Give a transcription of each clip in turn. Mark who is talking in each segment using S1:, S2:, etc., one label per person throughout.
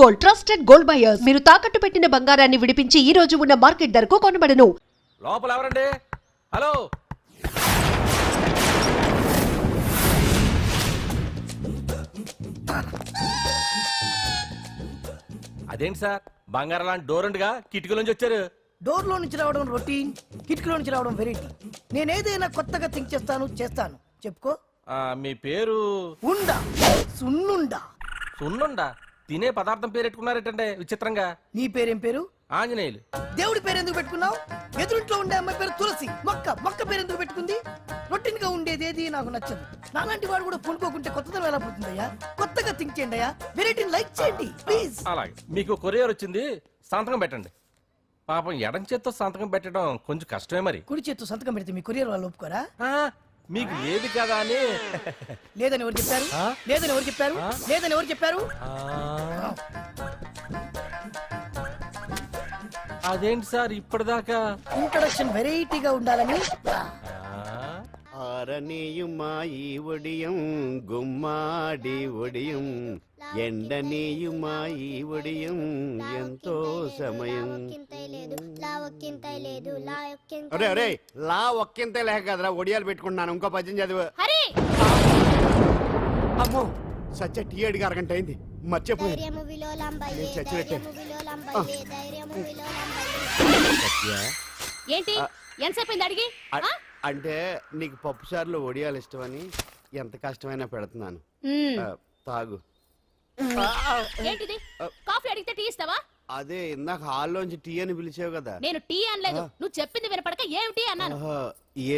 S1: Gold, trusted gold buyers. మీరు తాకట్టు పెట్టిన బంగారాన్ని విడిపించి ఈ రోజు ఉన్న మార్కెట్ ధరకు కొనబడను.
S2: లోపల ఎవరండి? హలో, అదేంటి సార్ బంగారం లాంటి డోర్ ఉండగా కిటికీలోంచి వచ్చారు?
S3: డోర్ లో నుంచి రావడం రొటీన్, కిటికీలో నుంచి రావడం వెరైటీ. నేనేదైనా కొత్తగా థింక్ చేస్తాను. చెప్పుకో.
S2: మీ పేరు?
S3: ఉండా, సున్నుండా.
S2: సున్నుండా? తినే పదార్థం పేరు పెట్టుకున్నారేటంటే విచిత్రంగా.
S3: నీ పేరేం పేరు?
S2: ఆంజనేయులు.
S3: దేవుడి పేరు ఎందుకు పెట్టుకున్నావు? ఎదురింట్లో ఉండే అమ్మాయి పేరు తులసి. మొక్క పేరు ఎందుకు పెట్టుకుంది? రొటీన్ గా ఉండేది ఏది నాకు నచ్చదు. నాలాంటి వాడు కూడా కొనుక్కోకుంటే కొత్తదనం ఎలా పోతుందయ్యా? కొత్తగా థింక్ చేయండి అయ్యా, వెరైటీని లైక్ చేయండి ప్లీజ్.
S2: అలాగే, మీకు కొరియర్ వచ్చింది, సంతకం పెట్టండి. పాపం ఎడం చేత్తో సంతకం పెట్టడం కొంచెం కష్టమే మరి.
S3: కుడి చేత్తు సంతకం పెడితే మీ కొరియర్ వాళ్ళు ఒప్పుకోరా?
S2: మీకు ఏది కదా అని.
S3: లేదని ఎవరు చెప్పారు? లేదని ఎవరు చెప్పారు?
S2: అదేంటి సార్ ఇప్పటిదాకా
S3: ఇంట్రొడక్షన్ వెరైటీగా ఉండాలని.
S4: ఆరనీయుమాయి ఒడియం గుమ్మాడి ఒడియం ఎండనీయుమాయి ఒడియం ఎంతో సమయం. అరే అరే, లా ఒక్కింతే లేక కదరా ఒడియాలు పెట్టుకుంటున్నాను. ఇంకో పద్యం చదివు. అమ్మో, సత్య టీ అడిగి అరగంట అయింది, మర్చిపోయి చచ్చినట్టే.
S5: ఏంటి ఎంతసేపు అడిగి?
S4: అంటే నీకు పప్పు సార్లు ఒడియాలు ఇష్టమని ఎంత కష్టమైనా పెడుతున్నాను, తాగు.
S5: ఏంటిది? కాఫీ అడిగితే టీ ఇస్తావా?
S4: అదే ఇందాక హాల్లోంచి టీ అని పిలిచావు కదా.
S5: నేను టీ అనలేదు, నువ్వు చెప్పింది వినపడక ఏమిటి అన్నాను.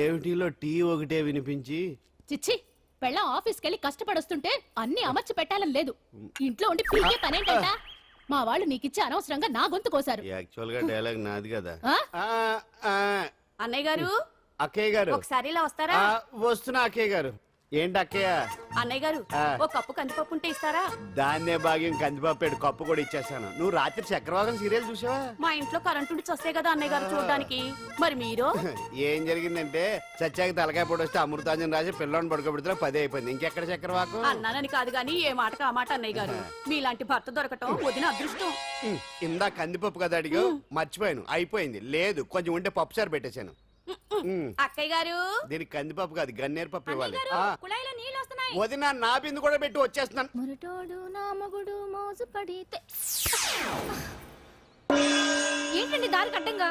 S4: ఏమిటిలో టీ ఒకటే వినిపించి.
S5: చిచ్చి, పెళ్ళం ఆఫీస్కి వెళ్ళి కష్టపడొస్తుంటే అన్ని అమర్చి పెట్టాలని లేదు. ఇంట్లో ఉండి పీకే పనేంటంట? మా వాళ్ళు నీకిచ్చి అనవసరంగా నా గొంతు కోసారు.
S4: యాక్చువల్ గా డైలాగ్ నాది కదా.
S5: అన్నయ్య గారు,
S4: అక్కయ్య గారు
S5: ఒకసారి ఇలా వస్తారా?
S4: వస్తున్నా అక్కయ్య గారు. ఏంటి అక్కయ్య?
S5: అన్నయ్య గారు, ఒక కప్పు కందిపప్పు ఉంటే ఇస్తారా?
S4: దాన్నే భాగ్యం కందిపప్పు కప్పు కూడా ఇచ్చేసాను. నువ్వు రాత్రి చక్రవాకం సీరియల్ చూసావా?
S5: మా ఇంట్లో కరెంటు ఉండి వస్తే కదా అన్నయ్య గారు చూడడానికి. మరి మీరు?
S4: ఏం జరిగిందంటే సత్యాకి తలకాయ పొడి వస్తే అమృతాంజన్ రాజు పిల్లని పడుకోబెడితే 10 అయిపోయింది. ఇంకెక్కడ చక్రవాకం?
S5: అన్నానని కాదు గానీ ఏ మాటకు ఆ మాట అన్నయ్య గారు. మీలాంటి భర్త దొరకటం వదిన అదృష్టం.
S4: ఇందా కందిపప్పు కదా అడిగా, మర్చిపోయాను. అయిపోయింది. లేదు, కొంచెం ఉంటే పప్పు సార్ పెట్టేశాను.
S5: అక్కయ్య గారు,
S4: దీనికి కందిపప్పు కాదు గన్నేరు పప్పు ఇవ్వాలి.
S5: కుళాయిలో నీళ్ళు వస్తున్నాయి.
S4: వదిన నా బిందు కూడా పెట్టి వచ్చేస్తున్నాను.
S5: మురటోడు నా మగుడు మోజు పడితే. ఏంటండి దారి కట్టంగా?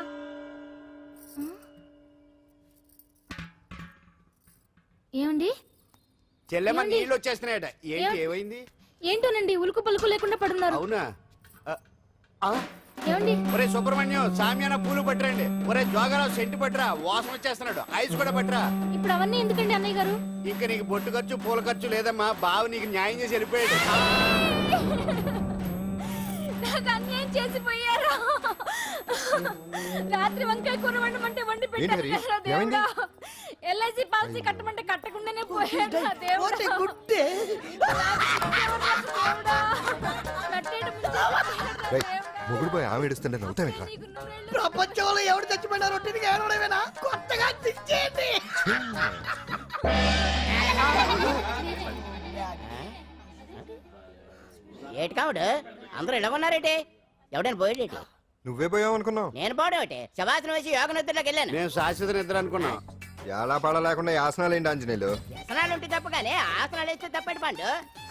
S5: ఏమండి?
S4: చెల్లెమ్మ నీళ్ళు వచ్చేస్తున్నాయట. ఏంటి ఏమైంది?
S5: ఏంటోనండి ఉలుకు పలుకు లేకుండా పడున్నారు.
S4: అవునా?
S5: ఏమండి?
S4: ఒరే సుబ్రహ్మణ్యం, సామ్యాన పూలు పట్టరండి. ఒరే జోగరావు సెంటు పట్టరా, వాసన వచ్చేస్తున్నాడు. ఐస్ కూడా పట్టరా.
S5: ఇప్పుడు అవన్నీ ఎందుకండి అన్నయ్య గారు?
S4: ఇంకా నీకు బొట్టు ఖర్చు పూల ఖర్చు లేదమ్మా. బావ నీకు న్యాయం చేసి వెళ్ళిపోయాడు.
S5: నాకు అన్యాయం చేసిపోయారు. రాత్రి వంకాయ కూర వండమంటే వండి పెట్టారు. ఎల్ఐసి పాలసీ కట్టమంటే కట్టకుండానే పోయాడు.
S6: మొగుడు పోయి ఆమె ఏడుస్తుంటే నవ్వుతావేంట్రా?
S3: ప్రపంచంలో ఎవరు చచ్చిపోయినా రొట్టెని ఏడవడమేనా? కొత్తగా థింక్ చేయండి.
S7: ఏటి కావుడు అందరూ ఇలా ఉన్నారేటి? ఎవడైనా పోయేటి?
S6: నువ్వే పోయావు అనుకున్నావు.
S7: నేను పోవడం ఒకటి శవాసనం వేసి యోగ నిద్రలోకి వెళ్ళాను.
S4: నేను శాశ్వత నిద్ర అనుకున్నా.
S6: ఎలా పాడ లేకుండా ఆసనాలు ఏంటి ఆంజనేయులు?
S7: ఆసనాలు ఉంటే తప్ప కానీ ఆసనాలు వేస్తే తప్పటి పండు.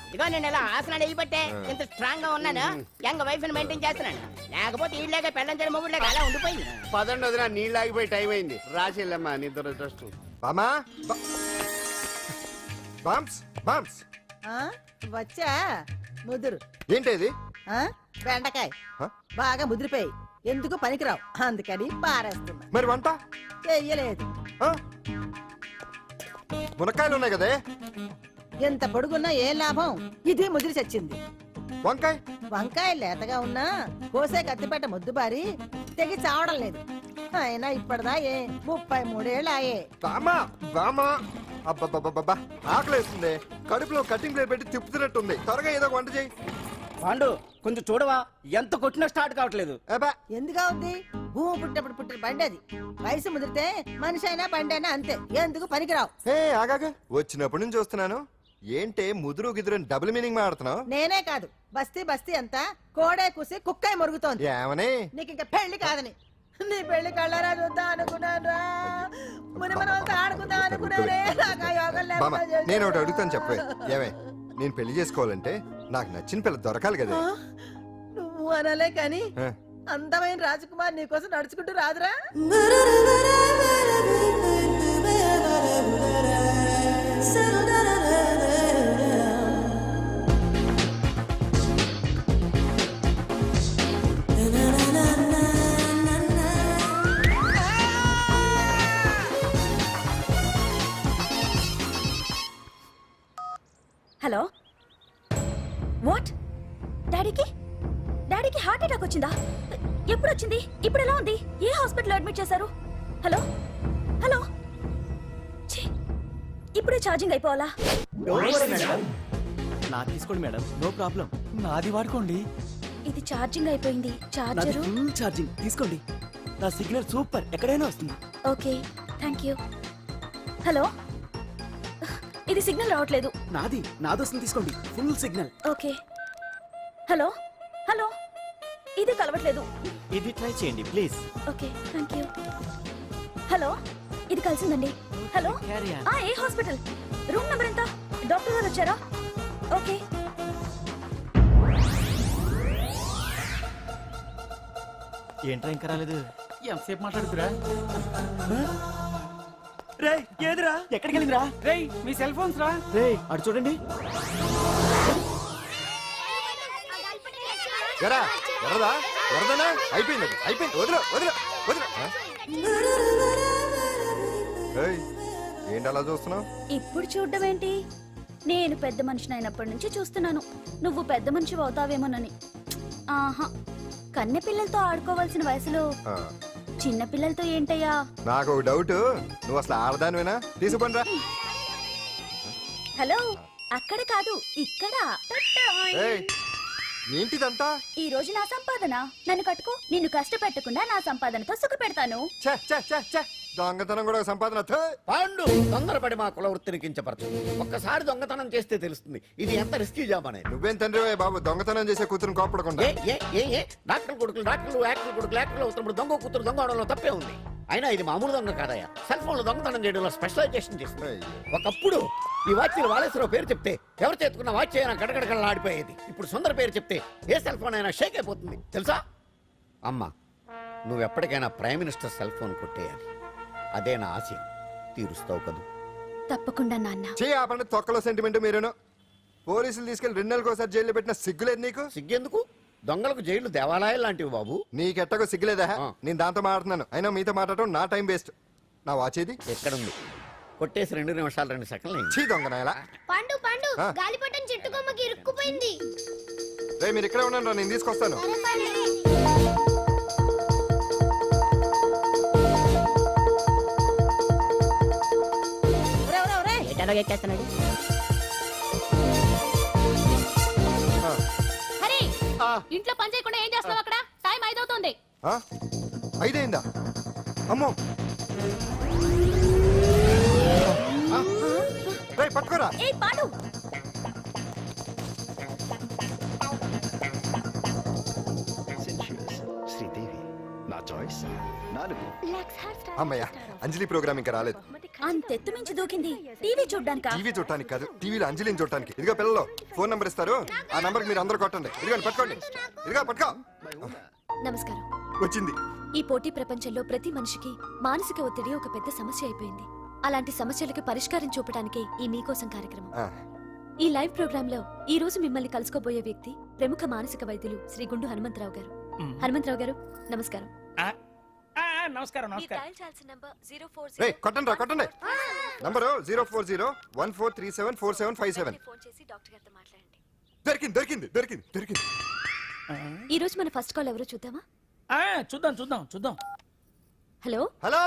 S7: ఇదిగో నేను ఇలా ఆసనాలు వేయబట్టే ఇంత స్ట్రాంగ్ గా ఉన్నాను. యంగ్ వైఫ్ ని మెయింటైన్ చేస్తున్నాను. లేకపోతే ఈళ్ళగా పెళ్ళంచడి మొగుడులాగా అలా ఉండిపోయింది.
S4: పదండి వదిన, నీళ్ళు ఆగిపోయి టైం అయింది. రాసేళ్ళమ్మా నిద్ర ట్రస్ట్.
S6: బామా బామ్స్ బామ్స్
S8: వచ్చా ముదురు.
S6: ఏంటి
S8: బెండకాయ బాగా ముదిరిపోయి ఎందుకు పనికిరావు, అందుకని పారేస్తున్నా.
S6: మరి వంట
S8: చెయ్యలేదు.
S6: మునక్కాయలు ఉన్నాయి కదే,
S8: ఎంత పొడుగున్నా ఏం లాభం? ఇది ముదిరి చచ్చింది.
S6: వంకాయ
S8: వంకాయ లేతగా ఉన్నా కోసే కత్తిపేట ముద్దుబారి తెగి చావడం లేదు. అయినా ఇప్పటిదా 33 ఏళ్ళాయే.
S6: బామా బామా అబ్బబ్బబ్బబ్బా, ఆకలేస్తుంది. కడుపులో కటింగ్ ప్లేట్ పెట్టి తిప్పుతున్నట్టుంది. త్వరగా ఏదో వంట చేయి.
S9: పాండు కొంచెం చూడవా, ఎంత కొట్టినా స్టార్ట్ కావట్లేదు.
S8: ఎందుగా ఉంది? భూమి పుట్టినప్పుడు పుట్టిన బండి అది. వయసు ముదిరితే మనిషి అయినా బండి అయినా అంతే. ఎందుకు పనికిరావు.
S6: ఆగాగా, వచ్చినప్పటి నుంచి చూస్తున్నాను ఏంటే ముదురు గిదురు డబుల్ మీనింగ్ మాడుతున్నావు?
S8: నేనే కాదు బస్తీ బస్తీ అంతా కోడే కూసి కుక్కై మొరుగుతోంది.
S6: ఏమని?
S8: నీకు ఇంకా పెళ్లి కాదని. నీ పెళ్లి కళ్ళరా చూద్దాం అనుకున్నాను. ముని మనవలతో ఆడుకుందాం అనుకున్నానే. నాకు ఆ యోగం
S6: బామ్మ,
S8: లేకుండా చేశారు.
S6: నేను ఒకటి అడుగుతాను చెప్పే. ఏమే, నేను పెళ్లి చేసుకోవాలంటే నాకు నచ్చిన పిల్ల దొరకాలి కదా.
S8: ఆ? నువ్వు అనలే కాని
S6: ఆ,
S8: అందమైన రాజకుమార్ నీకోసం నడుచుకుంటూ రాదురా.
S10: హలో వాట్ డాడీకి డాడీకి హార్ట్ అటాక్ వచ్చిందా? ఎప్పుడు వచ్చింది? ఇప్పుడు ఎలా ఉంది? ఏ హాస్పిటల్ అడ్మిట్ చేశారు? హలో హలో ఛీ, ఇప్పుడే ఛార్జింగ్ అయిపోవాలా?
S9: నా తీసుకోండి మేడం, నో ప్రాబ్లం. నాది వాడుకోండి.
S10: ఇది ఛార్జింగ్ అయిపోయింది.
S9: నాది
S10: చార్జరు
S9: ఫుల్ ఛార్జింగ్, తీసుకోండి. నా సిగ్నల్ సూపర్, ఎక్కడైనా వస్తుంది.
S10: Okay thank you. హలో ఇది సిగ్నల్ రావట్లేదు.
S9: నాది వస్తుంది, తీసుకోండి. Full signal.
S10: Okay hello hello ఇది కలవట్లేదు.
S9: ఇది ట్రై చేయండి please.
S10: Okay thank you. Hello ఇది కలిసిందండి. Hello
S9: Carry on.
S10: ఏ హాస్పిటల్? రూమ్ నెంబర్ ఎంత? డాక్టర్ గారు వచ్చారా? ఓకే
S9: ఏంట్రా ఇంకా రాలేదు? ఎంతసేపు మాట్లాడుతురా? రే ఏదిరా? ఎక్కడికి వెళ్ళిందిరా? రే మీ సెల్ ఫోన్స్ రా. రే అటు చూడండి.
S6: ఎరా, ఎర్రదా ఎర్రదనా? అయిపోయింది అది, అయిపోయింది. వదిలే వదిలే వదిలే. ఆ? ఏయ్, ఏంటి అలా చూస్తున్నావు?
S10: ఇప్పుడు చూడ్డం ఏంటి? నేను పెద్ద మనిషిని అయినప్పటి నుంచి చూస్తున్నాను. నువ్వు పెద్ద మనిషి అవుతావేమోనని. ఆహా, కన్నె పిల్లలతో ఆడుకోవాల్సిన వయసులో చిన్న పిల్లలతో ఏంటయ్యా?
S6: నాకు ఒక డౌట్, నువ్వు అసలు ఆడదానివేనా? తీసుకుంటా.
S10: హలో అక్కడ కాదు ఇక్కడ.
S6: ఏయ్, ఏంటిదంతా?
S10: ఈ రోజు నా సంపాదన. నన్ను కట్టుకో. నిన్ను కష్టపెట్టకుండా నా సంపాదనతో సుఖ పెడతాను.
S6: ఛే, ఛే, ఛే, ఛే. దొంగతనం కూడా ఒక సంపాదన. థూ.
S11: పాండు తొందరపడి మా కుల వృత్తిని కించపరచు. ఒక్కసారి దొంగతనం చేస్తే తెలుస్తుంది ఇది ఎంత రిస్కీ జాబ్ అనేది.
S6: నువ్వేం తండ్రి బాబు, దొంగతనం చేసే కూతురు కోపడకుండా.
S11: ఏ డాక్టర్ కొడుకులు డాక్టర్లు, యాక్టర్ కొడుకులు యాక్టర్లు అవుతున్నప్పుడు దొంగ కూతురు దొంగ అవడంలో తప్పే ఉంది. అయినా ఇది మామూలు దొంగ కాదయ్యా. సెల్ ఫోన్ లో దొంగతనం చేయడంలో స్పెషలైజేషన్ చేస్తుంది. ఒకప్పుడు ఈ వాచ్లు వాలేశ్వరరావు పేరు చెప్తే ఎవరు చేతుకున్న వాచ్ అయినా గడగడగడలా ఆడిపోయేది. ఇప్పుడు సుందర పేరు చెప్తే ఏ సెల్ ఫోన్ అయినా షేక్ అయిపోతుంది తెలుసా? అమ్మా, నువ్వు ఎప్పటికైనా ప్రైమ్ మినిస్టర్ సెల్ ఫోన్ కొట్టేయాలి. అదే నా ఆశ. తీరుస్తావు కదూ?
S10: తప్పకుండా నాన్న.
S6: ఆపండి, తొక్కలో సెంటిమెంట్ మీరేను. పోలీసులు తీసుకెళ్లి 2 నెలలకు ఒకసారి జైల్లో పెట్టిన సిగ్గులేదు నీకు?
S11: సిగ్గెందుకు? దొంగలకు జైలు దేవాలయాలు లాంటివి బాబు.
S6: నీకెట్టకు సిగ్గులేదా?
S11: ఆ.
S6: నేను దాంతో మాట్లాడుతున్నాను, అయినా మీతో మాట్లాడటం నా టైం వేస్ట్. నా వాచేది
S11: ఎక్కడుంది? కొట్టేసి 2 నిమిషాలు 2 సెకండ్లు అయింది.
S6: చీ దొంగ నాయలా.
S5: పండు పండు
S6: ఆ?
S5: గాలిపటం చెట్టు కొమ్మకి ఇరుక్కుపోయింది.
S6: రే మీరు ఇక్కడే ఉండండి రా, నేను తీసుకొస్తాను.
S8: ఒరేయ్, ఒరేయ్, ఒరేయ్.
S7: ఎటాలో ఎక్కేస్తున్నాడు.
S6: ఆ.
S5: హరి ఇంట్లో పని చేయకుండా ఏం చేస్తావు అక్కడ? టైం 5 అవుతుంది.
S6: ఆ? 5 అయిందా? అమ్మో. ఆ? రేయ్, పట్టుకోరా.
S10: ఏ పాడు.
S6: శ్రీదేవి నా చాయిస్ 4. అమ్మయ్య, అంజలి ప్రోగ్రామ్ ఇంకా రాలేదు.
S10: అంతెత్తు మించి దూకింది. టీవీ చూడ్డానికా?
S6: టీవీ చూడటానికి కాదు, టీవీలో అంజలిని చూడటానికి. ఇదిగో పిల్లలు, ఫోన్ నంబర్ ఇస్తారు, ఆ నంబర్కి మీరు అందరూ కొట్టండి. ఇదిగోండి, పట్టుకోండి. ఇదిగో పట్టుకో.
S10: నమస్కారం.
S6: వచ్చింది.
S10: ఈ పోటీ ప్రపంచంలో ప్రతి మనిషికి మానసిక ఒత్తిడి ఒక పెద్ద సమస్య అయిపోయింది. అలాంటి సమస్యలకు పరిష్కారం చూపడానికే ఈ మీకోసం కార్యక్రమం.
S6: ఆ.
S10: ఈ లైవ్ ప్రోగ్రామ్ లో ఈ రోజు మిమ్మల్ని కలుసుకోబోయే వ్యక్తి ప్రముఖ మానసిక వైద్యులు శ్రీ గుండు హనుమంతరావు గారు. హనుమంతరావు గారు నమస్కారం.
S9: నమస్కారం
S6: రేయ్, కొట్టండి రా, కొట్టండి. నంబరు 04014374757.
S10: ఫోన్ చేసి డాక్టర్ గారితో మాట్లాడండి.
S6: దొరికింది దొరికింది దొరికింది దొరికింది.
S10: ఈ రోజు మన ఫస్ట్ కాల్ ఎవరో చూద్దామా?
S9: చూద్దాం చూద్దాం చూద్దాం.
S10: హలో
S6: హలో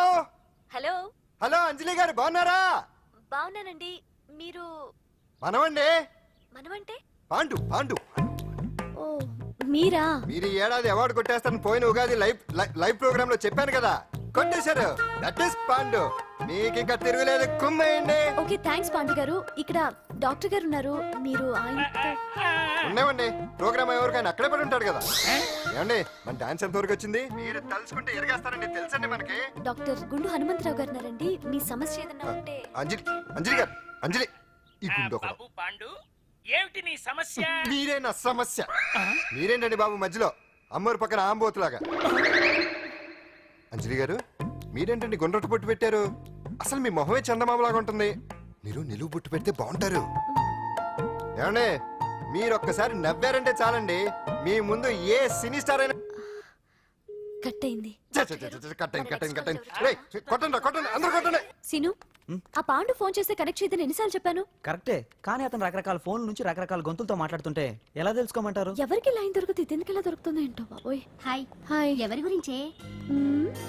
S10: హలో
S6: హలో, అంజలి గారు బాగున్నారా?
S10: బాగున్నానండి. మీరు
S6: మనమండి,
S10: మనమంటే?
S6: పాండు పాండు.
S10: ఓ మీరా?
S6: మీరు ఈ ఏడాది అవార్డు కొట్టేస్తారని పోయిన ఉగాది లైవ్ ప్రోగ్రామ్ లో చెప్పాను కదా, కొట్టేశారు. That is Pandu. మీకు ఇంకా తిరుగులేదు, కుమ్మేయండి.
S10: ఓకే థ్యాంక్స్ పాండు గారు. ఇక్కడ డాక్టర్ గారు ఉన్నారు, మీరు ఆయనతో
S6: ఉన్నామండి. ప్రోగ్రామ్ ఎవరికైనా అక్కడే పడి ఉంటాడు కదా. ఏమండి మన డాన్స్ ఎంత వరకు వచ్చింది? మీరు తలుచుకుంటే ఎరగేస్తారండి, తెలుసండి మనకి.
S10: డాక్టర్ గుండు హనుమంతరావు గారు ఉన్నారండి. మీ సమస్య ఏదన్నా ఉంటే
S6: అంజలి అంజలి గారు, అంజలి ఈ గుండు ఒకడు.
S9: పాండు ఏమిటి నీ సమస్య?
S6: మీరే నా సమస్య. మీరేంటండి బాబు మధ్యలో అమ్మోరు పక్కన ఆంబోతులాగా? అంజలి గారు మీరేంటండి గుండ్రటి బొట్టు పెట్టారు? అసలు మీ మొహమే చందమామలాగా ఉంటుంది. మీరు నిలువు బొట్టు పెడితే బాగుంటారు. ఏమండి మీరు ఒక్కసారి నవ్వారంటే చాలండి, మీ ముందు ఏ సినీ స్టార్ అయినా
S10: కట్ అయింది.
S6: కొట్టండి కొట్టండి అందరూ కొట్టండి.
S10: సీను, ఆ పాండు ఫోన్ చేస్తే కనెక్ట్ చేయదని ఎన్నిసార్లు చెప్పాను?
S9: కరెక్టే, కానీ అతను రకరకాల ఫోన్ల నుంచి రకరకాల గొంతులతో మాట్లాడుతుంటే ఎలా తెలుసుకోమంటారు?
S10: ఎవరికి లైన్ దొరుకుతుంది, ఇతనికి ఎలా దొరుకుతుందో ఏంటో బాబోయ్.
S5: Hi
S10: hi.
S5: ఎవరి గురించే?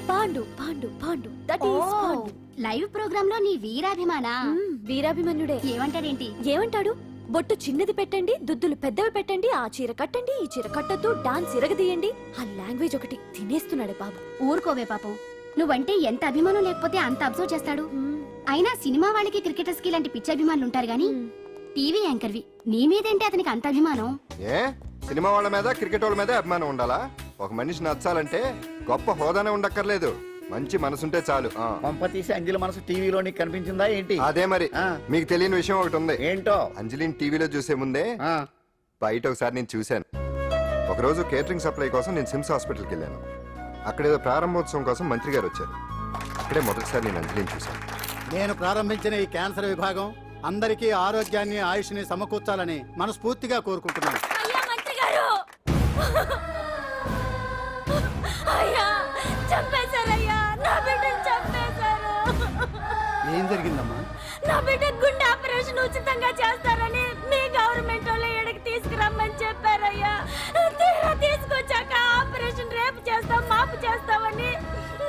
S10: Pandu Pandu Pandu that is Pandu.
S5: Live program లో నీ వీరాభిమానా?
S10: వీరాభిమన్యుడే.
S5: ఏమంటాడేంటి?
S10: ఏమంటాడు? బొట్టు చిన్నది పెట్టండి, దుద్దులు పెద్దవి పెట్టండి, ఆ చీర కట్టండి, ఈ చీర కట్టద్దు, డాన్స్ ఇరగదీయండి. ఆ లాంగ్వేజ్ ఒకటి తినేస్తున్నాడే బాబు.
S5: ఊరుకోవే పాపం, నువ్వంటే ఎంత అభిమానం లేకపోతే అంత అబ్జర్వ్ చేస్తాడు. అయినా సినిమా వాళ్ళకి క్రికెటర్స్ కి ఇలాంటి పిచ్చి అభిమానులు ఉంటారు గానీ టీవీ యాంకర్వి నీ మీదేంటి అతనికి అంత అభిమానం?
S6: ఏ సినిమా వాళ్ళ మీద క్రికెట్ వాళ్ళ మీద అభిమానం ఉండాలా? ఒక మనిషి నచ్చాలంటే గొప్ప హోదానే ఉండక్కర్లేదు, మంచి మనసుంటే చాలు.
S11: పంప తీసి అంజలి మనసు టీవీలో నీకు కనిపించిందా ఏంటి?
S6: అదే మరి. మీకు తెలియని విషయం ఒకటి ఉంది.
S11: ఏంటో?
S6: అంజలిని టీవీలో చూసే ముందే బయట ఒకసారి నేను చూశాను. ఒకరోజు కేటరింగ్ సప్లై కోసం నేను సిమ్స్ హాస్పిటల్కి వెళ్ళాను. అక్కడేదో ప్రారంభోత్సవం కోసం మంత్రి గారు వచ్చారు. అక్కడే మొదటిసారి నేను అంజలిని చూశాను.
S12: నేను ప్రారంభించిన ఈ క్యాన్సర్ విభాగం అందరికీ ఆరోగ్యాన్ని ఆయుష్ని సమకూర్చాలని మనస్ఫూర్తిగా కోరుకుంటున్నాను.
S10: అయ్యా మంత్రి గారు, అయ్యా చంపేశారయ్యా, నా బిడ్డను చంపేశారు.
S12: ఏం జరిగిందమ్మా?
S10: నా బిడ్డ గుండె ఆపరేషన్ ఉచితంగా చేస్తారని మీ గవర్నమెంట్ వాళ్ళు ఎడకి తీసుకురమ్మని చెప్పారయ్యా. తీరా తీసుకొచ్చాక ఆపరేషన్ రేపు చేస్తాం మాపు చేస్తామని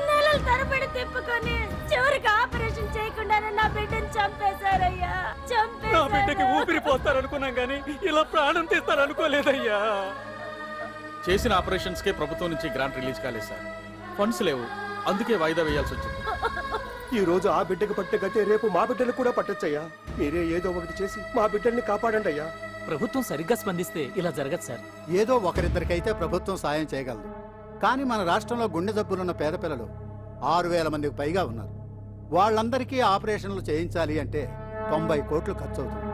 S10: నెలల తరబడి తిప్పుకొని చివరికి ఆపరేషన్ చేయకుండానే నా బిడ్డను చంపేశారయ్యా.
S9: నా బిడ్డకి
S10: చంపేశారు.
S9: ఊపిరి పోస్తారనుకున్నాం గానీ ఇలా ప్రాణం తీస్తారనుకోలేదయ్యా.
S2: చేసిన ఆపరేషన్స్ కే ప్రభుత్వం నుంచి గ్రాంట్ రిలీజ్ కాలేదు సార్. ఫండ్స్ లేవు, అందుకే వాయిదా వేయాల్సి వచ్చింది.
S12: ఈ రోజు ఆ బిడ్డకు పట్టే గతే రేపు మా బిడ్డలు కూడా పట్టొచ్చయ్యా. మీరే ఏదో ఒకటి చేసి మా బిడ్డల్ని కాపాడండి అయ్యా.
S9: ప్రభుత్వం సరిగ్గా స్పందిస్తే ఇలా జరగదు సార్.
S12: ఏదో ఒకరిద్దరికైతే ప్రభుత్వం సాయం చేయగలదు, కానీ మన రాష్ట్రంలో గుండె జబ్బులున్న పేద పిల్లలు 6,000 మందికి పైగా ఉన్నారు. వాళ్ళందరికీ ఆపరేషన్లు చేయించాలి అంటే 90 కోట్లు ఖర్చు అవుతుంది.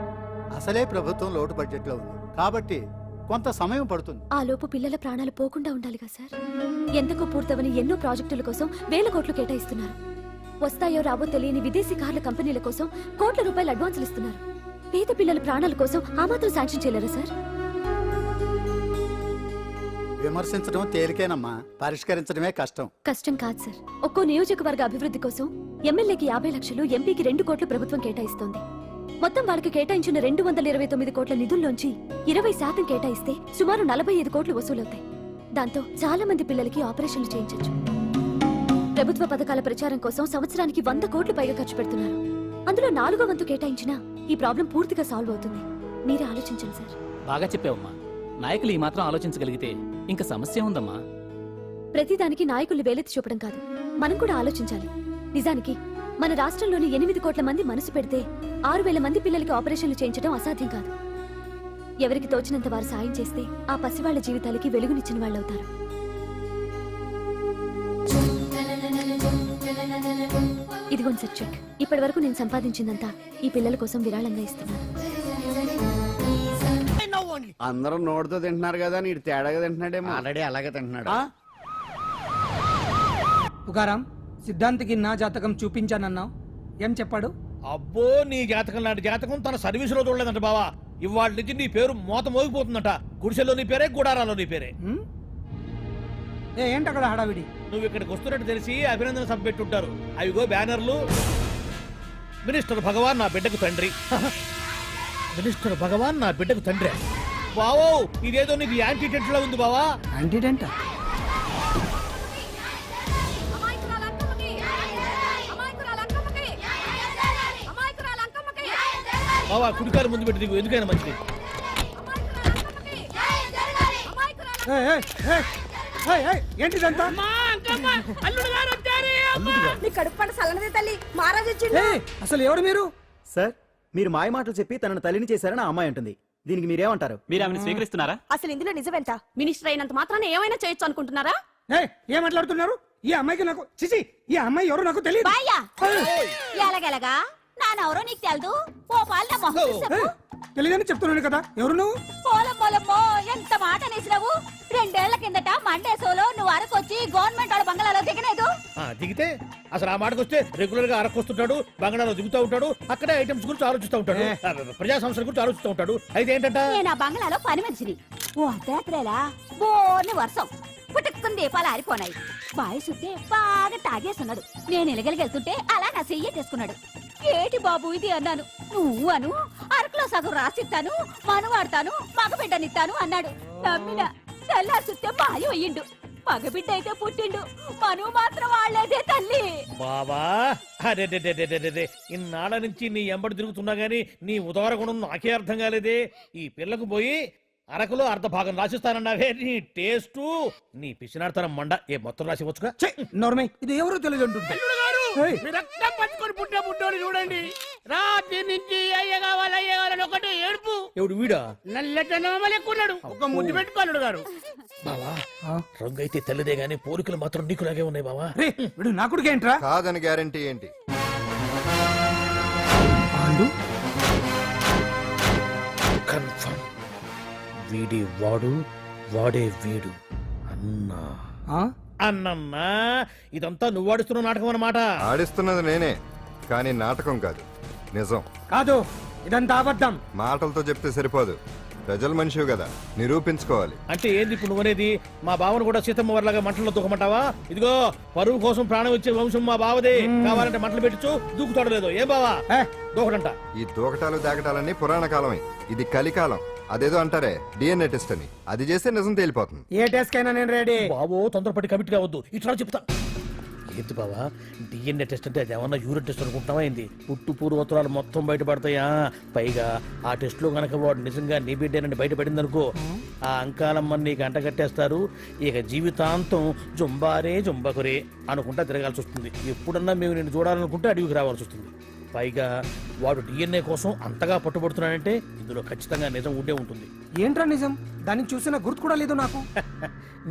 S12: అసలే ప్రభుత్వం లోటు బడ్జెట్లో ఉంది కాబట్టి కొంత సమయం పడుతుంది.
S10: ఆ లోపు పిల్లల ప్రాణాలు పోకుండా ఉండాలిగా సార్. ఎంతకు పూర్తవని ఎన్నో ప్రాజెక్టుల కోసం వేల కోట్లు కేటాయిస్తున్నారు. వస్తాయో రావో తెలియని విదేశీ కార్ల కంపెనీల కోసం కోట్ల రూపాయలు అడ్వాన్సులు ఇస్తున్నారు. పేద పిల్లల ప్రాణాల కోసం ఆ మాత్రం శాంక్షన్ చేయలేరా సార్?
S12: విమర్శించడం తేలికేనమ్మా, పరిష్కరించడమే కష్టం.
S10: కష్టం కాదు సార్. ఒక్కో నియోజకవర్గ అభివృద్ధి కోసం ఎమ్మెల్యేకి 50 లక్షలు, ఎంపీకి 2 కోట్లు ప్రభుత్వం కేటాయిస్తోంది. మొత్తం వాళ్ళకి కేటాయించిన 229 కోట్ల నిధుల్లోంచి 20% కేటాయిస్తే సుమారు 45 కోట్లు వసూలవుతాయి. దాంతో చాలా మంది పిల్లలకి ఆపరేషన్లు చేయించొచ్చు. ప్రభుత్వ పథకాల ప్రచారం కోసం సంవత్సరానికి 100 కోట్లు పైగా ఖర్చు పెడుతున్నారు. అందులో 4వ వంతు కేటాయించినా ఈ ప్రాబ్లం పూర్తిగా సాల్వ్ అవుతుంది. మీరే ఆలోచించండి సార్.
S9: బాగా చెప్పావమ్మా. నాయకులు ఈ మాత్రం ఆలోచించగలిగితే ఇంకా సమస్య ఉందమ్మా.
S10: ప్రతిదానికి నాయకుల్ని వేలెత్తి చూపడం కాదు, మనం కూడా ఆలోచించాలి. నిజానికి మన రాష్ట్రంలోని 8 కోట్ల మంది మనసు పెడితే 6,000 మంది పిల్లలకి ఆపరేషన్లు చేయించడం అసాధ్యం కాదు. ఎవరికి తోచినంత వారు సాయం చేస్తే ఆ పసివాళ్ల జీవితాలకి వెలుగునిచ్చిన వాళ్ళవుతారు. ఇదిగోండి సార్ చెక్. ఇప్పటి వరకు నేను సంపాదించిందంతా ఈ పిల్లల కోసం విరాళంగా ఇస్తున్నాను.
S4: అందరూ నోటితో తింటున్నారు కదా, నీడు తేడాగా తింటున్నాడేమో.
S11: ఆల్రెడీ అలాగే తింటున్నాడు.
S9: పుకారం, సిద్ధాంతికి నా జాతకం చూపించానన్నావు, ఏం చెప్పాడు?
S13: అబ్బో, నీ జాతకం లాంటి జాతకం తన సర్వీస్ లో చూడలేదంట బావా. ఇవాళ నుంచి నీ పేరు మోత మోగిపోతుందట. గుడిసెలో నీ పేరే, గుడారాలో నీ పేరే.
S9: ఏంటి అక్కడ హడావిడి?
S13: నువ్వు ఇక్కడికి వస్తున్నట్టు తెలిసి అభినందన సభ పెట్టుంటారు. అవిగో బ్యానర్లు. మినిస్టర్ భగవాన్ నా బిడ్డకు తండ్రి. మినిస్టర్ భగవాన్ నా బిడ్డకు తండ్రి. బావో, ఇదేదో నీకు యాంటీటెంట్ లా ఉంది బావా.
S9: యాంటీటెంట్?
S13: బావా, కుడికారు ముందు పెట్టి దిగు, ఎందుకైనా మంచిది.
S9: ఏంటిదంతా? అసలు ఎవరు మీరు?
S12: సార్,
S9: మీరు మాయ మాటలు చెప్పి తనను తల్లిని చేశారని ఆ అమ్మాయి అంటుంది. దీనికి మీరేమంటారు?
S14: మీరు ఆమెను స్వీకరిస్తున్నారా?
S10: అసలు ఇందులో నిజమేంట? మినిస్టర్ అయినంత మాత్రాన ఏమైనా చేయొచ్చు అనుకుంటున్నారా?
S9: ఏం మాట్లాడుతున్నారు? ఈ అమ్మాయికి నాకు చిచి, ఈ అమ్మాయి ఎవరు నాకు తెలియదు.
S10: బాయ్యా ఎలాగెలగా నానెవరో నీకు తెలదు. ఓ పాల మొహం చూసి చెప్పు.
S9: తెలియదని చెప్తున్నాను కదా. ఎవరు నువ్వు?
S10: పోలమ్మో ఎంత మాట అనేసినావు. 2 ఏళ్ల కిందట మండే సోలో నువ్వు అరకొచ్చి గవర్నమెంట్ వాళ్ళ బంగ్లాలో దిగలేదు.
S13: దిగితే అసలు ఆ మాటకు వస్తే రెగ్యులర్ గా అరకొస్తుంటాడు, బంగాళాలో దిగుతూ ఉంటాడు, అక్కడే ఐటమ్స్ గురించి ఆలోచిస్తూ ఉంటాడు, ప్రజా సంస్థల గురించి ఆలోచిస్తూ ఉంటాడు. అయితే ఏంటంట,
S10: నేను ఆ బంగ్లాలో పని మనిషిని. ఓ అర్ధరాత్రేలా బోర్ని వర్షం పుట్టుకుని దీపాలు ఆరిపోనాయి. బాయ్ సుట్టే బాగా తాగేస్తున్నాడు. నేను ఎలగలిగెళ్తుంటే అలా నా చెయ్యి తీసుకున్నాడు. ఏటి బాబు ఇది అన్నాను. నువ్వు అను అరకులో సగం రాసిస్తాను, మనువాడతాను, మగబిడ్డనిస్తాను అన్నాడు. నమ్మిన తెల్లారి సుట్టే బాయి అయ్యిండు. మగబిడ్డ అయితే పుట్టిండు, మనువు మాత్రం వాళ్లేదే తల్లి.
S13: బాబా అరే ఇన్నాళ్ళ నుంచి నీ ఎంబడి తిరుగుతున్నా గానీ నీ ఉదార గుణం నాకే అర్థం కాలేదే. ఈ పిల్లకు పోయి అరకులో అర్ధ భాగం రాసిస్తానన్నావే. నీ టేస్టు, నీ పిచ్చినాడతనం మండ. ఏ మొత్తం రాసి వచ్చుగా.
S9: నోర్మై, ఇది ఎవరో తెలియదు అంటుంటే.
S7: రక్తం పట్టుకొని పుట్టే పుట్టోడు చూడండి. రాత్రి నుంచి అయ్య కావాలని ఒకటే ఏడుపు.
S13: ఎవడు వీడా?
S7: నల్లెక్కున్నాడు. ఒక ముద్దు పెట్టుకోలేడు గారు.
S13: బావా రంగు అయితే తెల్లదే గానీ పోలికలు మాత్రం నీకులాగే ఉన్నాయి బావా.
S9: వీడు నా కొడుకు ఏంట్రా?
S6: కాదని గ్యారంటీ ఏంటి?
S13: కన్ఫర్మ్ వీడి వాడు, వాడే వీడు. అన్నా అన్నన్నా ఇదంతా నువ్వు ఆడిస్తున్న నాటకం అన్నమాట.
S6: ఆడిస్తున్నది నేనే, కానీ నాటకం కాదు, నిజం.
S9: కాదు, ఇదంతా అబద్ధం.
S6: మాటలతో చెప్తే సరిపోదు, ప్రజల మనిషివి కదా, నిరూపించుకోవాలి.
S13: అంటే ఏంది ఇప్పుడు నువ్వనేది? మా బావను కూడా సీతమ్మ వారిలాగా మంటల్లో దూకమంటావా? ఇదిగో పరువు కోసం ప్రాణం ఇచ్చే వంశం మా బావదే. కావాలంటే మంటలు పెట్టచ్చు, దూకుతాడు లేదు. ఏం బావా దూకడంట?
S6: ఈ దూకటాలు దాకటాలన్నీ పురాణ కాలమే, ఇది కలికాలం. అదేదో అంటారే డిఎన్ఏ టెస్ట్ అని, అది చేస్తే నిజం తేలిపోతుంది.
S9: ఏ టెస్ట్ కైనా నేను రెడీ.
S13: బాబో తొందరపడి కమిట్ కావద్దు, ఇట్లా చెప్తా. ఏంటి బావా డిఎన్ఏ టెస్ట్ అంటే? అది ఏమన్నా యూరిన్ టెస్ట్ అనుకుంటావా ఏంది? పుట్టు పూర్వోత్తరాలు మొత్తం బయటపడతాయా? పైగా ఆ టెస్ట్ లో గనక వాడు నిజంగా నీ బిడ్డేనని బయటపడింది అనుకో, ఆ అంకాలమ్మని నీకు అంటగట్టేస్తారు. ఇక జీవితాంతం జుంబారే జుంబకురే అనుకుంటా తిరగాల్సి వస్తుంది. ఎప్పుడన్నా మేము నిన్ను చూడాలనుకుంటే అడవికి రావాల్సి వస్తుంది. పైగా వాడు డిఎన్ఏ కోసం అంతగా పట్టుబడుతున్నాడంటే ఇందులో ఖచ్చితంగా నిజం ఉండే ఉంటుంది.
S9: ఏంట్రా నిజం? దాన్ని చూసిన గుర్తు కూడా లేదు నాకు.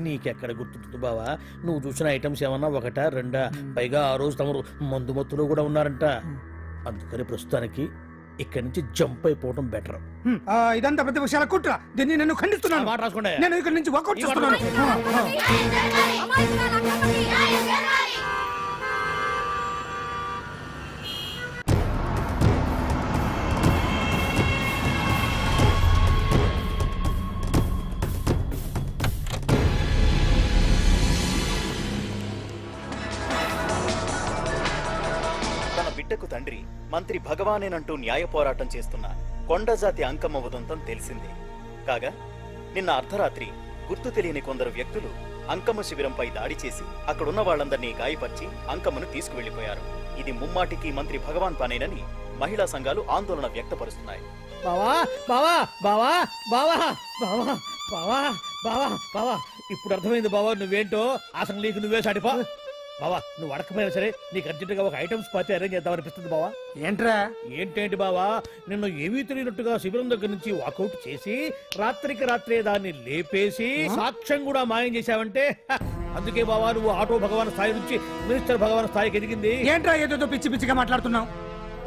S13: నీకెక్కడ గుర్తుంటుంది బావా? నువ్వు చూసిన ఐటమ్స్ ఏమన్నా ఒకటా రెండా? పైగా ఆ రోజు తమరు మందు మత్తులో కూడా ఉన్నారంట. అందుకని ప్రస్తుతానికి ఇక్కడి నుంచి జంప్ అయిపోవడం బెటర్.
S9: ఇదంతా పెద్ద విషయాల కుట్ర. దీన్ని నేను ఖండిస్తున్నాను.
S13: మాట రాసుకోండి.
S9: నేను ఇక్కడి నుంచి వర్కౌట్ చేస్తున్నాను.
S14: బిడ్డకు తండ్రి మంత్రి భగవానేనంటూ న్యాయ పోరాటం చేస్తున్న కొండజాతి అంకమ్మ ఉదంతం తెలిసిందే. కాగా నిన్న అర్ధరాత్రి గుర్తు తెలియని కొందరు వ్యక్తులు అంకమ్మ శిబిరంపై దాడి చేసి అక్కడున్న వాళ్ళందరినీ గాయపరిచి అంకమ్మను తీసుకువెళ్లిపోయారు. ఇది ముమ్మాటికి మంత్రి భగవాన్ పనేనని మహిళా సంఘాలు ఆందోళన వ్యక్తపరుస్తున్నాయి.
S13: బావా బావా బావా బావా బావా బావా బావా బావా ఇప్పుడు అర్థమైంది బావా నువ్వేంటో. అసలు నీకు నువ్వే సాటిపా బావా. నువ్వు అడకపోయినా సరే నీకు అర్జెంటుగా ఒక ఐటమ్స్ పార్టీ అరేంజ్ చేద్దాం అనిపిస్తుంది బావా.
S9: ఏంట్రా?
S13: ఏంటేంటి బావా, నిన్ను ఏమీ తెలియనట్టుగా శిబిరం దగ్గర నుంచి వాకౌట్ చేసి రాత్రికి రాత్రే దాన్ని లేపేసి సాక్ష్యం కూడా మాయం చేశావంటే అందుకే బావా నువ్వు ఆటో భగవాన్ స్థాయి నుంచి మినిస్టర్ భగవాన్ స్థాయికి ఎదిగింది.
S9: ఏంట్రా ఏదో పిచ్చి పిచ్చిగా మాట్లాడుతున్నావు?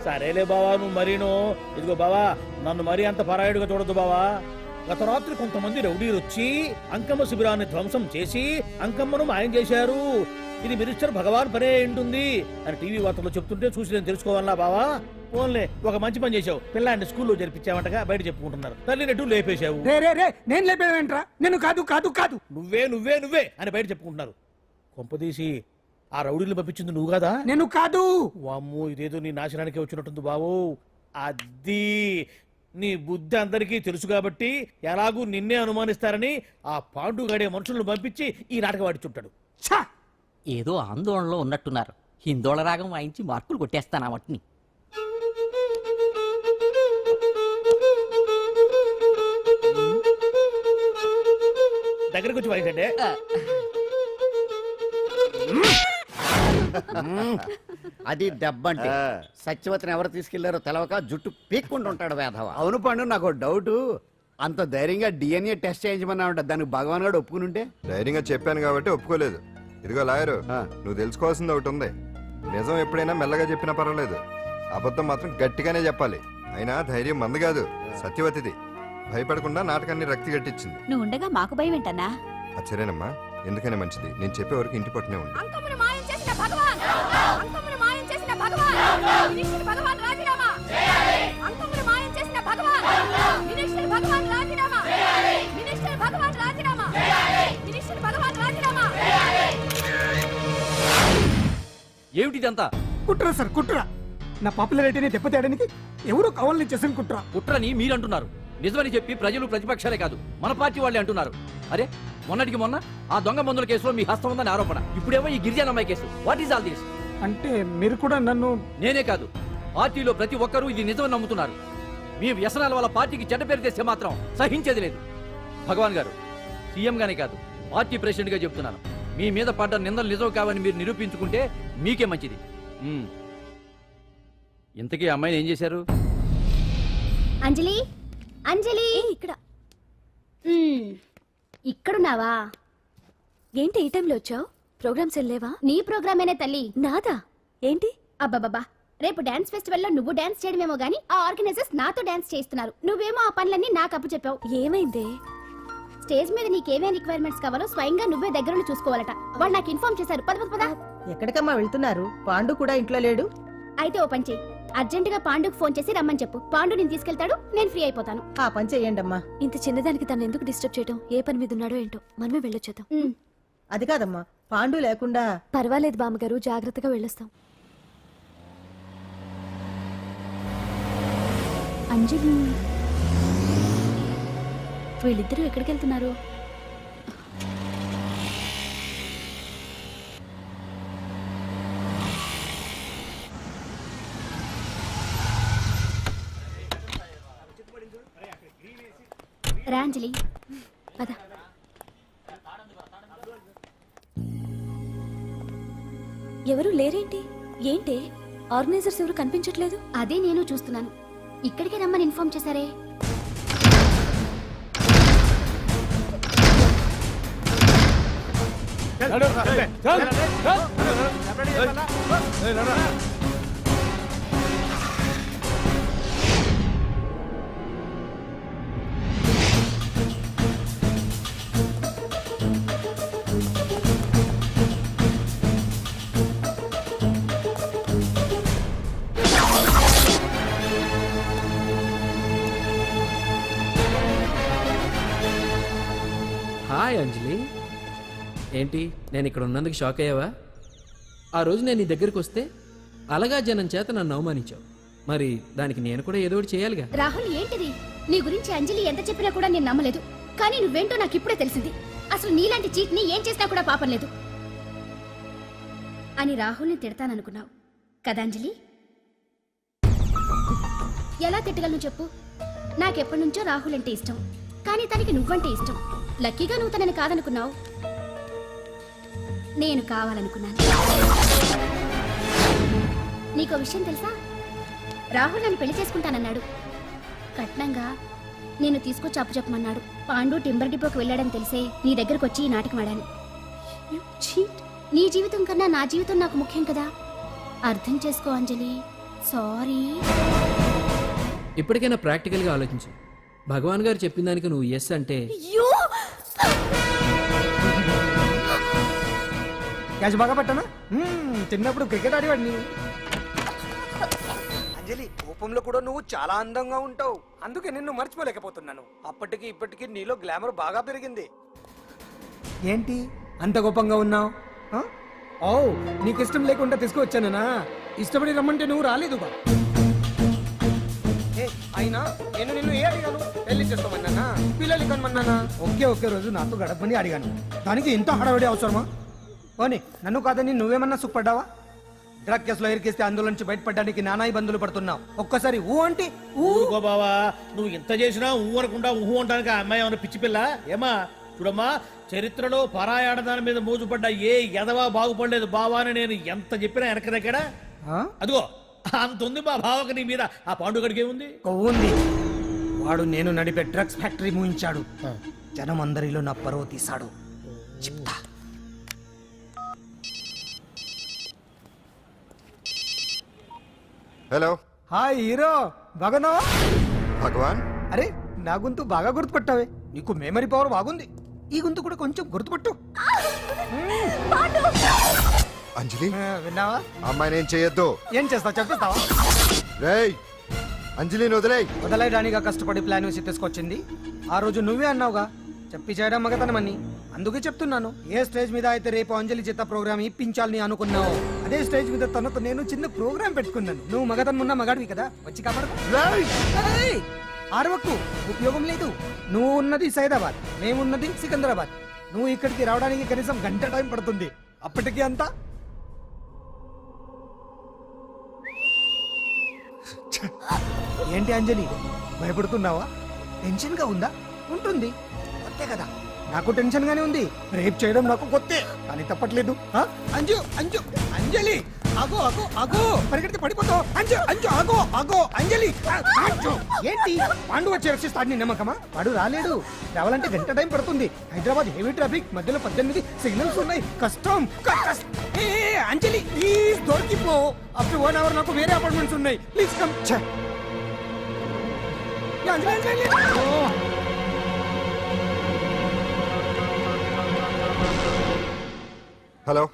S13: సరేలే బావా నువ్వు మరీను. ఇదిగో బావా నన్ను మరీ అంత పరాయుడుగా చూడద్దు బావా. గత రాత్రి కొంతమంది రౌడీలు వచ్చి అంకమ్మ శిబిరాన్ని ధ్వంసం చేసి అంకమ్మను మాయం చేశారు. ఇది మినిస్టర్ భగవాన్ పనే ఉంటుంది అని టీవీ వార్తల్లో చెప్తుంటే చూసి నేను తెలుసుకోవాలా బావా. ఓన్లే ఒక మంచి పని చేశావు, పిల్లాన్ని స్కూల్లో జరిపించావంటగా బయట చెప్పుకుంటున్నారు. తల్లి నెట్టు లేపేశావు.
S9: నేను లేపేవేంట్రా? నేను కాదు కాదు కాదు
S13: నువ్వే నువ్వే నువ్వే అని బయట చెప్పుకుంటున్నారు. కొంపదీసి ఆ రౌడీలు పంపించింది నువ్వు కాదా?
S9: నేను కాదు.
S13: వామ్మో ఇదేదో నీ నాశనానికి వచ్చినట్టుంది బావు. అది నీ బుద్ధి అందరికీ తెలుసు కాబట్టి ఎలాగూ నిన్నే అనుమానిస్తారని ఆ పాండుగాడే మనుషులను పంపించి ఈ నాటకం ఆడిచుంటాడు.
S7: ఏదో ఆందోళనలో ఉన్నట్టున్నారు. హిందోళ రాగం వాయించి మార్కులు కొట్టేస్తాను వాటిని.
S13: దగ్గరకు వచ్చి వాయించండి.
S11: అది దెబ్బంటే
S4: ఆ.
S11: సత్యవతిని ఎవరు తీసుకెళ్లారో తెలవక జుట్టు పీక్కుంటూ ఉంటాడు వేధవ.
S4: అవును పండు, నాకు డౌట్. అంత ధైర్యంగా డిఎన్ఏ టెస్ట్ చేయించమన్నా ఉంటా, దానికి భగవాన్ గారు ఒప్పుకునుంటే.
S6: ధైర్యంగా చెప్పాను కాబట్టి ఒప్పుకోలేదు. ఇదిగో లాయరు,
S4: ఆ.
S6: నువ్వు తెలుసుకోవాల్సింది ఒకటి ఉంది. నిజం ఎప్పుడైనా మెల్లగా చెప్పినా పర్వాలేదు, అబద్ధం మాత్రం గట్టిగానే చెప్పాలి. అయినా ధైర్యం మంది కాదు, సత్యవతిది. భయపడకుండా నాటకాన్ని రక్తి గట్టించింది.
S10: నువ్వు ఉండగా మాకు భయం ఏంటన్నా?
S6: సరేనమ్మా, ఎందుకైనా మంచిది. నేను చెప్పే వరకు ఇంటి పట్టునే ఉంది.
S10: అంకమును మాయం చేసిన భగవాన్, అంకమును మాయం చేసిన భగవాన్, మినిస్టర్ భగవాన్ రాజీనామా. అంకమును మాయం చేసిన భగవాన్, మినిస్టర్ భగవాన్ రాజీనామా. మినిస్టర్ భగవాన్ రాజీనామా. మినిస్టర్ భగవాన్ రాజీనామా.
S9: ఏమిటిదంతా?
S3: కుట్ర సార్, కుట్ర. నా పాపులారిటీని దెబ్బతేయడానికి ఎవరో కావాలని చేసిన కుట్ర.
S9: కుట్రని మీరంటున్నారు. నిజమని చెప్పి ప్రజలు ప్రతిపక్షాలే కాదు, మన పార్టీ వాళ్ళే అంటున్నారు. అరే, మొన్నటికి మొన్న ఆ దొంగ మందుల కేసులో మీ హస్తం ఉందని ఆరోపణ. ఇప్పుడేమో ఈ గిరిజన అమ్మాయి case. What is all this?
S3: అంటే మీరు కూడా నన్ను...
S9: నేనే కాదు, పార్టీలో ప్రతి ఒక్కరూ ఇది నిజమని నమ్ముతున్నారు. మీ వ్యసనాల వల్ల పార్టీకి చెడ్డ పేరు తెస్తే మాత్రం సహించేది లేదు. భగవాన్ గారు, సీఎం గానే కాదు, పార్టీ ప్రెసిడెంట్ గా చెప్తున్నాను. మీ మీద పడ్డ నిందలు నిజం కావని మీరు నిరూపించుకుంటే మీకే మంచిది. ఇంతకీ అమ్మాయిని ఏం చేశారు?
S5: అంజలి, అంజలి,
S10: ఇక్కడ
S5: ఇక్కడున్నావా?
S10: ఏంటి ఈ టైంలో వచ్చావు? ప్రోగ్రామ్స్ వెళ్ళేవా?
S5: నీ ప్రోగ్రామేనే తల్లి.
S10: నాదా? ఏంటి?
S5: అబ్బబ్బబ్బా, రేపు డాన్స్ ఫెస్టివల్ లో నువ్వు డాన్స్ చేయడమేమో గానీ ఆ ఆర్గనైజర్స్ నాతో డాన్స్ చేస్తున్నారు. నువ్వేమో ఆ పనులన్నీ నాకు అప్పు చెప్పావు.
S10: ఏమైందే?
S5: స్టేజ్ మీద నీకేమేం రిక్వైర్మెంట్స్ కావాలో స్వయంగా నువ్వే దగ్గరుండి చూసుకోవాలట. వాళ్ళు నాకు ఇన్ఫార్మ్ చేశారు. పద పద పద.
S8: ఎక్కడికమ్మా వెళ్తున్నారు? పాండు కూడా ఇంట్లో లేడు.
S5: అయితే ఓ పని చెయ్యి, అర్జెంటుగా పాండుకు ఫోన్ చేసి రమ్మని చెప్పు. పాండు నేను తీసుకెళ్తాడు, నేను ఫ్రీ అయిపోతాను.
S8: ఆ పని చెయ్యండమ్మా.
S10: ఇంత చిన్నదానికి తను ఎందుకు డిస్టర్బ్ చేయటం? ఏ పని మీద ఉన్నాడో ఏంటో, మనమే వెళ్ళొచ్చేద్దాం.
S8: అది కాదమ్మా, పాండు లేకుండా...
S10: పర్వాలేదు బామ్మగారు, జాగ్రత్తగా వెళ్ళొస్తాం. అంజలి, వీళ్ళిద్దరూ ఎక్కడికి వెళ్తున్నారు?
S5: రా అంజలి,
S10: పద. ఎవరు లేరేంటి? ఏంటి ఆర్గనైజర్స్ ఎవరు కనిపించట్లేదు?
S5: అదే నేను చూస్తున్నాను. ఇక్కడికే రమ్మని ఇన్ఫార్మ్ చేశారే.
S9: హాయ్ అంజలి, ఏంటి నేను ఇక్కడ ఉన్నందుకు షాక్ అయ్యావా? ఆ రోజు నేను నీ దగ్గరికి వస్తే అలగా జనం చేత నన్ను అవమానించావు. మరి దానికి నేను కూడా ఏదో ఒకటి చేయాలిగా.
S5: రాహుల్, ఏంటిది? నీ గురించి అంజలి ఎంత చెప్పినా కూడా నేను నమ్మలేదు. కానీ నువ్వేంటో నాకు ఇప్పుడే తెలిసింది. అసలు నీలాంటి చీట్ ని ఏం చేసినా కూడా పాపం లేదు అని రాహుల్ని తిడతాననుకున్నావు కదా అంజలి? ఎలా తిట్టగలను చెప్పు? నాకెప్పటి నుంచో రాహుల్ అంటే ఇష్టం, కానీ తనకి నువ్వంటే ఇష్టం. లక్కీగా నువ్వు తనని కాదనుకున్నావు, నేను కావాలనుకున్నాను. నీకో విషయం తెలుసా? రాహుల్ నన్ను పెళ్లి చేసుకుంటానన్నాడు. కట్నంగా నేను తీసుకొచ్చి అప్పు చెప్పమన్నాడు. పాండు టింబర్ డిపోకి వెళ్ళాడని తెలిసే నీ దగ్గరకు వచ్చి ఈ నాటకం ఆడాను. నీ జీవితం కన్నా నా జీవితం నాకు ముఖ్యం కదా. అర్థం చేసుకో అంజలి. సారీ.
S9: ఇప్పటికైనా ప్రాక్టికల్గా ఆలోచించు. భగవాన్ గారు చెప్పిన దానికి నువ్వు ఎస్ అంటే
S3: క్యాచ్ బాగా పట్టానా? చిన్నప్పుడు క్రికెట్ ఆడేవాడిని.
S15: అంజలి, కోపంలో కూడా నువ్వు చాలా అందంగా ఉంటావు. అందుకే నిన్ను మర్చిపోలేకపోతున్నాను. అప్పటికి ఇప్పటికి నీలో గ్లామర్ బాగా పెరిగింది.
S3: ఏంటి అంత కోపంగా ఉన్నావు? ఓ, నీకు ఇష్టం లేకుండా తీసుకువచ్చానా? ఇష్టపడి రమ్మంటే నువ్వు రాలేదుగా. అయినా నేను నిన్ను ఏ అడిగాను? పెళ్లి చేసుకోమన్నానా? పిల్లలు కనమన్నానా? ఒకే రోజు నాతో గడపని అడిగాను. దానికి ఇంత హడావిడి అవసరమా? పోనీ నన్ను కాదని నువ్వేమన్నా సుఖపడ్డావా? డ్రగ్ కేసులో ఇరికిస్తే అందులో నుంచి బయటపడడానికి నానా ఇబ్బందులు పడుతున్నావు. ఒక్కసారి ఊ అంటే
S13: ఊరుకో బావా, నువ్వు ఎంత చేసినా ఊ అనకుండా ఊహు అంటానికి ఆ అమ్మాయి ఏమన్నా పిచ్చి పిల్ల ఏమా? చూడమ్మా, చరిత్రలో పరాయాడదాని మీద మోజుపడ్డ ఏ ఎదవా బాగుపడలేదు బావా అని నేను ఎంత చెప్పినా వెనక దగ్గర. అదిగో అంత ఉంది మా బావకి నీ మీద. ఆ పాండుగడికి ఏముంది?
S15: కొవ్వుంది. వాడు నేను నడిపే డ్రగ్స్ ఫ్యాక్టరీ మూయించాడు. జనం అందరిలో నా పరువు తీశాడు. చెప్తా.
S6: హలో
S15: హాయ్ హీరో, బాగున్నావా?
S6: భగవాన్.
S15: అరే నా గొంతు బాగా గుర్తుపట్టావే. నీకు మెమరీ పవర్ బాగుంది. ఈ గొంతు కూడా కొంచెం గుర్తుపట్టు.
S6: అంజలి,
S15: విన్నావా?
S6: అమ్మాయిని ఏం చేయొద్దు.
S15: ఏం చేస్తావు చెప్పిస్తావా?
S6: రేయ్, అంజలిని వదిలేయ్.
S15: వదలయడానిగా కష్టపడి ప్లాన్ వేసి తీసుకొచ్చింది. ఆ రోజు నువ్వే అన్నావుగా చెప్పి చేయడం మగతనమని. అందుకే చెప్తున్నాను. ఏ స్టేజ్ మీద అయితే రేపు అంజలి చేత ప్రోగ్రామ్ ఇప్పించాలని అనుకున్నావు, అదే స్టేజ్ మీద తనతో నేను చిన్న ప్రోగ్రామ్ పెట్టుకున్నాను. నువ్వు మగతనం ఉన్న మగాడివి కదా, వచ్చి కాపాడు. ఆరవకు, ఉపయోగం లేదు. నువ్వు ఉన్నది సైదాబాద్, మేమున్నది సికింద్రాబాద్. నువ్వు ఇక్కడికి రావడానికి కనీసం గంట టైం పడుతుంది. అప్పటికి అంతా ఏంటి అంజలి, భయపడుతున్నావా? టెన్షన్ గా ఉందా? ఉంటుంది, కొత్తే కదా. నాకు టెన్షన్ గానే ఉంది. రేప్ చేయడం నాకు కొత్తే, కానీ తప్పట్లేదు. అంజు అంజు అంజలి, ఆగో ఆగో ఆగో, పరిగెడితే పడిపోతావు. అంజు అంజు ఆగో ఆగో అంజలి. అంజు, ఏంటి పాండు వచ్చి రక్షిస్తాడు నీ నమ్మకమా? వాడు రాలేడు. రావాలంటే గంట టైం పడుతుంది. హైదరాబాద్ హెవీ ట్రాఫిక్, మధ్యలో 18 సిగ్నల్స్ ఉన్నాయి. కష్టం. ఏ అంజలి ప్లీజ్ దొరికిపో. ఆఫ్టర్ 1 అవర్ నాకు వేరే అపార్ట్మెంట్స్ ఉన్నాయి. Please come.
S6: హలో,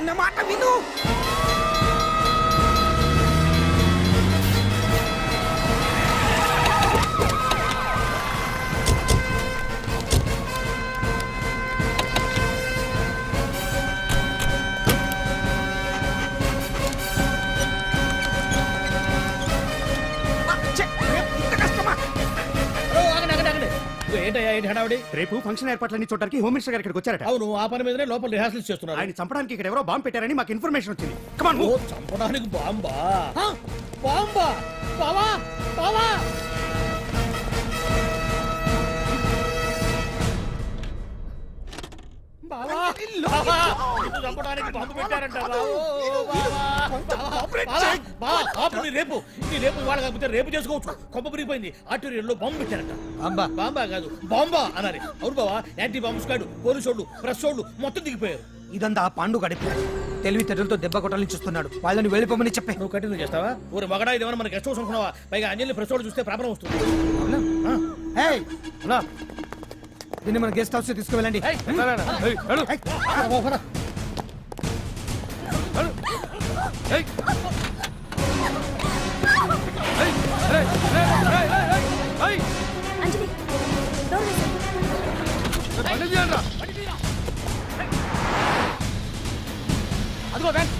S15: నా మాట విను.
S13: ఏంటయ్యా ఏంటి హడావుడి?
S12: రేపు ఫంక్షన్ ఏర్పాట్లన్నీ చూడడానికి హోమ్ మినిస్టర్ గారు ఇక్కడికి వచ్చారట.
S13: అవును, ఆ పని మీదనే లోపల రిహార్సల్స్ చేస్తున్నారు.
S12: ఆయన చంపడానికి ఇక్కడ ఎవరో బాంబు పెట్టారని మాకు ఇన్ఫర్మేషన్ వచ్చింది. కమాన్.
S13: ఓ, చంపడానికి బాంబా? బాంబా? బావా బావా, చంపడానికి బాంబు పెట్టారంట. రేపు ఇవాళ కాకపోతే రేపు చేసుకోవచ్చు. కొంప మురిగిపోయింది. ఆర్టీరియల్లో బాంబు పెట్టారంట. బాంబా కాదు, బాంబా అనాలి. అవును బావా, యాంటీ బాంబు స్క్వాడ్, పోలీసు వాళ్ళు, ప్రెస్ వాళ్ళు మొత్తం దిగిపోయారు.
S15: ఇదంతా ఆ పాండు గడిపి తెలివితేటలతో దెబ్బ కొట్టాలని చూస్తున్నాడు. వాళ్ళని వెళ్ళిపోమని చెప్పే.
S13: నువ్వు కంటిన్యూ చేస్తావా? ఊరి మగడా ఇదేమన్నా మనకి గెస్ట్ హౌస్ అనుకున్నావా? పైగా అంజలి ప్రెస్ వాళ్ళు చూస్తే ప్రాబ్లం వస్తుంది.
S15: దీన్ని మన గెస్ట్ హౌస్ తీసుకువెళ్ళండి.
S10: అంజలి డోర్ వేసేయ్.
S13: అదిగో బ్యాగ్.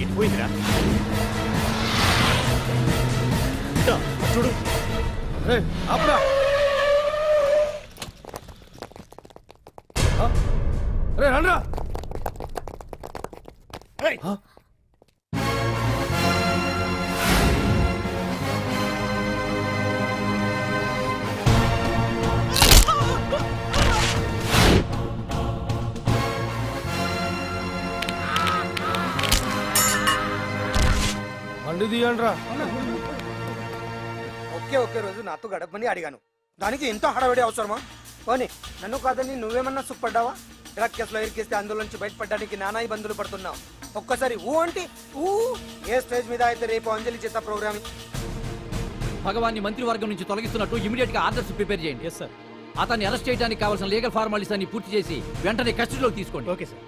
S14: ఇది పోయిందిరా.
S13: చూడు అప్పుడా రండ్రా. బండి తీయండ్రా.
S15: ఒకే రోజు నాతో గడపమని అడిగాను. దానికి ఎంతో హడావిడి అవసరమా? పోనీ నన్ను కాదని నువ్వేమన్నా సుఖపడ్డావా? డ్రగ్ కేసులో ఇరికిస్తే అందులో నుంచి బయటపడడానికి నానా ఇబ్బందులు పడుతున్నావు. ఒక్కసారి ఊ అంటే ఊ. ఏ స్టేజ్ మీద అయితే రేపు అంజలి చేత ప్రోగ్రామ్
S9: భగవాన్ని మంత్రివర్గం నుంచి తొలగిస్తున్నట్టు ఇమీడియట్ గా ఆర్డర్స్ ప్రిపేర్ చేయండి. సార్, అతన్ని అరెస్ట్ చేయడానికి కావాల్సిన లీగల్ ఫార్మాలిటీస్ అన్ని పూర్తి చేసి వెంటనే కస్టడీలోకి తీసుకోండి.
S12: Okay sir.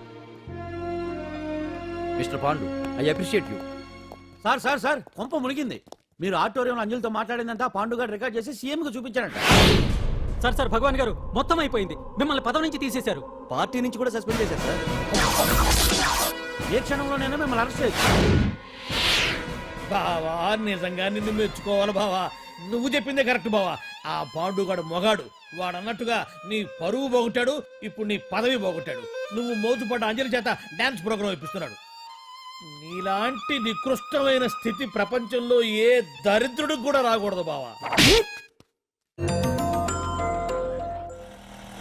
S9: Mister Pandu, I appreciate you.
S2: Sir sir sir, కొంప మునిగింది. మీరు ఆడిటోరియంలో అంజలితో మాట్లాడిందంతా పాండు గారు రికార్డ్ చేసి సీఎం కు చూపించారంట.
S16: సార్ సార్, భగవాన్ గారు మొత్తం అయిపోయింది. మిమ్మల్ని పదవి నుంచి తీసేశారు.
S2: పార్టీ నుంచి కూడా సస్పెండ్ చేశారు సార్. ఏ క్షణంలోనైనా మిమ్మల్ని అరెస్ట్ చేయొచ్చు.
S13: బావా నిజంగా నిన్ను మెచ్చుకోవాలి బావా. నువ్వు చెప్పిందే కరెక్ట్ బావా. ఆ పాండుగాడు మొగాడు వాడు అన్నట్టుగా నీ పరువు పోగొట్టాడు, ఇప్పుడు నీ పదవి పోగొట్టాడు. నువ్వు మోతుపడ్డ అంజలి చేత డాన్స్ ప్రోగ్రాం ఇప్పిస్తున్నాడు. నీలాంటి నికృష్టమైన స్థితి ప్రపంచంలో ఏ దరిద్రుడికి కూడా రాకూడదు బావా.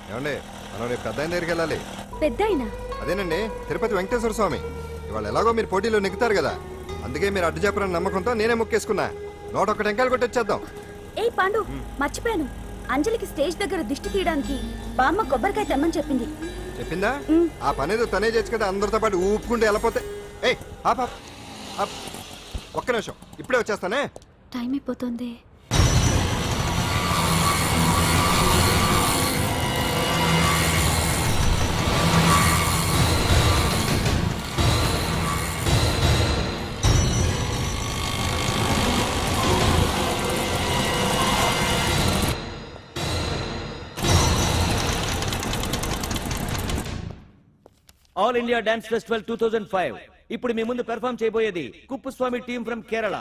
S6: ఏమండి మనం రేపు పెద్ద ఆయన దగ్గరికి వెళ్ళాలి.
S10: పెద్దాయినా?
S6: అదేనండి తిరుపతి వెంకటేశ్వర స్వామి. ఇవాళ ఎలాగో మీరు పోటీలో నెగ్గుతారు కదా, అందుకే మీరు అడ్డు చెప్పరని నమ్మకంతో నేనే మొక్కేసుకున్నా. 101 టెంకాయలు కొట్టొచ్చేద్దాం.
S10: ఏయ్ పాండు, మర్చిపోయాను. అంజలికి స్టేజ్ దగ్గర దిష్టి తీయడానికి బామ్మ కొబ్బరికాయ తెమ్మని చెప్పింది.
S6: చెప్పిందా? ఆ పనేదో తనే చేయొచ్చు కదా, అందరితో పాటు ఊపుకుంటూ వెళ్ళిపోతే. ఏయ్ ఆప్ ఆప్ ఆప్, ఒక్క నిమిషం, ఇప్పుడే వచ్చేస్తానే.
S10: టైం అయిపోతుంది.
S9: ఆల్ ఇండియా డాన్స్ ఫెస్టివల్ 2005 ఇప్పుడు మీ ముందు పెర్ఫామ్ చేయబోయేది కుప్పుస్వామి టీమ్ ఫ్రమ్ కేరళ.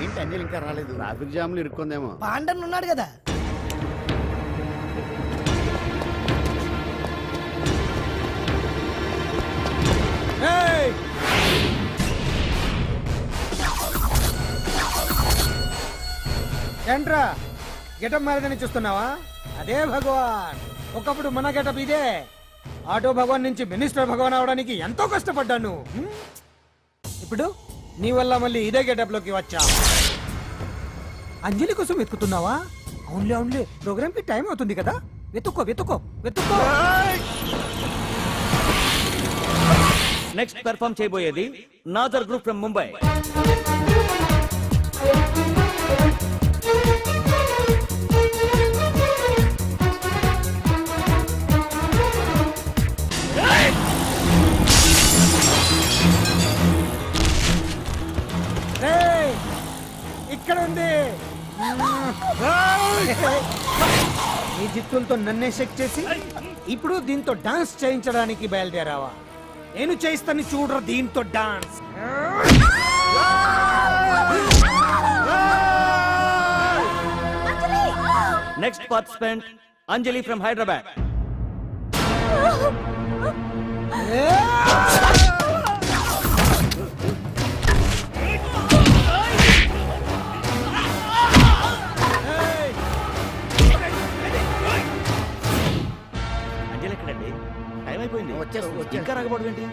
S11: ఏంటి అంజలి ఇంకా రాలేదు?
S4: ట్రాఫిక్ జామ్లు ఇరుక్కుందేమో.
S3: పాండన్ ఉన్నాడు కదా.
S15: ఏంట్రా గెటప్ మారదని చూస్తున్నావా? అదే భగవాన్. ఒకప్పుడు మన గెటప్ ఇదే. ఆటో భగవాన్ నుంచి మినిస్టర్ భగవాన్ అవడానికి ఎంతో కష్టపడ్డాను. ఇప్పుడు నీ వల్ల మళ్ళీ ఇదే గెటప్ లోకి వచ్చా. అంజలి కోసం వెతుకుతున్నావా? అవునులే అవునులే, ప్రోగ్రామ్ కి టైం అవుతుంది కదా. వెతుక్కో వెతుక్కో వెతుక్కో.
S9: నెక్స్ట్ పెర్ఫామ్ చేయబోయేది నాదర్ గ్రూప్ ఫ్రమ్ ముంబై.
S15: ఇక్కడ ఉంది. ఈ జిత్తులతో నన్నే చెక్ చేసి ఇప్పుడు దీంతో డాన్స్ చేయించడానికి బయలుదేరావా? నేను చేయిస్తాను చూడరా దీంతో dance.
S9: Next participant Anjali from Hyderabad. Anjali ఎక్కడండి? టైం అయిపోయింది. ఇంకా రాకపోవడం ఏంటి?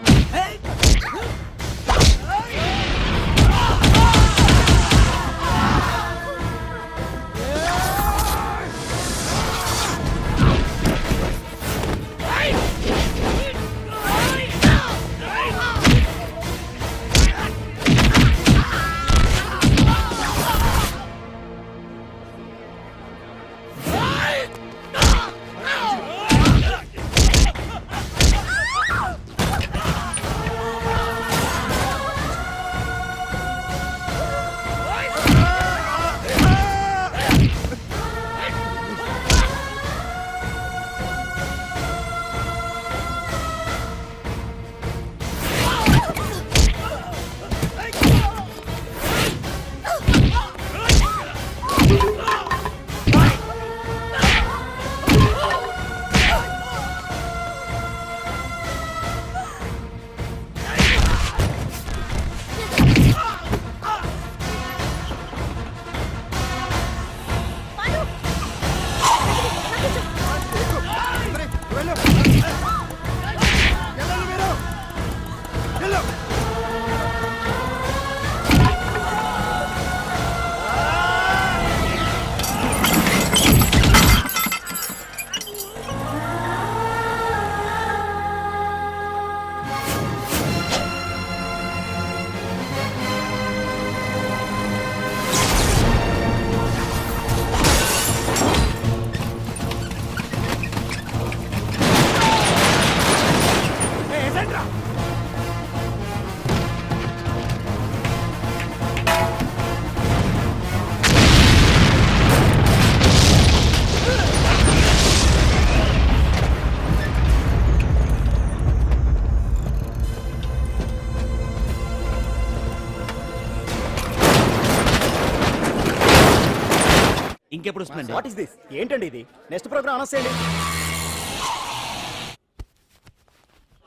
S14: అడ్వర్టైజ్మెంట్. What is this? ఏంటండి ఇది? నెక్స్ట్ ప్రోగ్రామ్ అనౌన్స్ చేయండి.